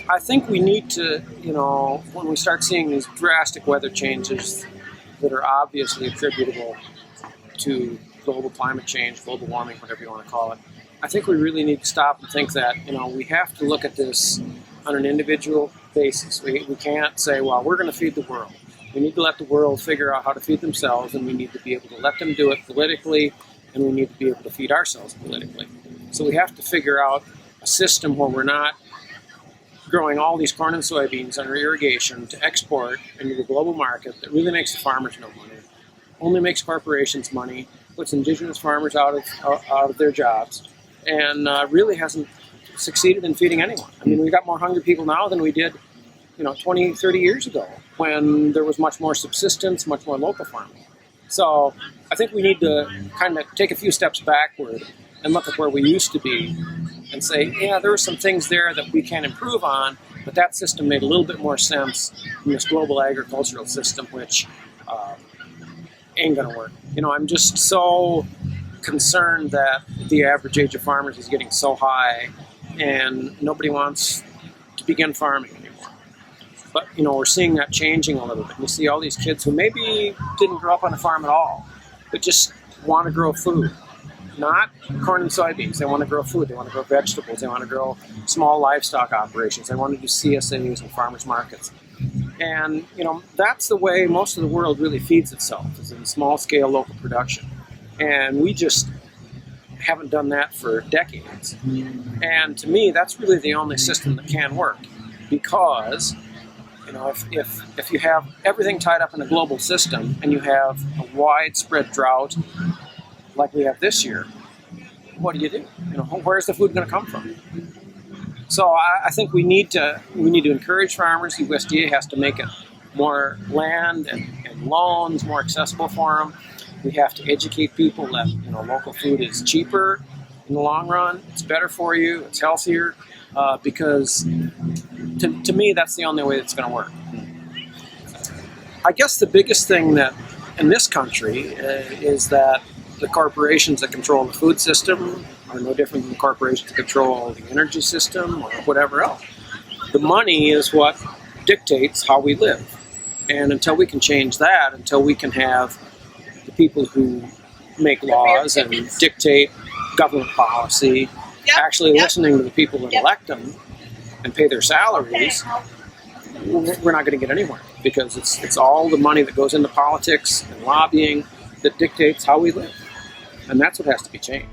I think we need to, when we start seeing these drastic weather changes that are obviously attributable to global climate change, global warming, whatever you want to call it, I think we really need to stop and think that, we have to look at this on an individual basis. We can't say, well, we're going to feed the world. We need to let the world figure out how to feed themselves, and we need to be able to let them do it politically, and we need to be able to feed ourselves politically. So we have to figure out a system where we're not growing all these corn and soybeans under irrigation to export into the global market that really makes the farmers no money, only makes corporations money, puts indigenous farmers out of their jobs, and really hasn't succeeded in feeding anyone. I mean, we've got more hungry people now than we did 20, 30 years ago, when there was much more subsistence, much more local farming. So I think we need to kind of take a few steps backward and look at where we used to be and say, yeah, there were some things there that we can improve on, but that system made a little bit more sense in this global agricultural system, which ain't going to work. I'm just so concerned that the average age of farmers is getting so high and nobody wants to begin farming anymore. But, we're seeing that changing a little bit. We see all these kids who maybe didn't grow up on a farm at all, but just want to grow food. Not corn and soybeans. They want to grow food. They want to grow vegetables. They want to grow small livestock operations. They want to do CSAs and farmers markets. And, that's the way most of the world really feeds itself, is in small-scale local production. And we just haven't done that for decades. And to me, that's really the only system that can work, because if you have everything tied up in a global system and you have a widespread drought like we have this year, what do? Where's the food going to come from? So I think we need to encourage farmers. The USDA has to make it more land and loans more accessible for them. We have to educate people that local food is cheaper in the long run. It's better for you. It's healthier, because to me, that's the only way that's going to work. I guess the biggest thing that in this country is that the corporations that control the food system are no different than the corporations that control the energy system or whatever else. The money is what dictates how we live. And until we can change that, until we can have the people who make laws and dictate government policy actually listening to the people that elect them and pay their salaries, we're not going to get anywhere, because it's all the money that goes into politics and lobbying that dictates how we live. And that's what has to be changed.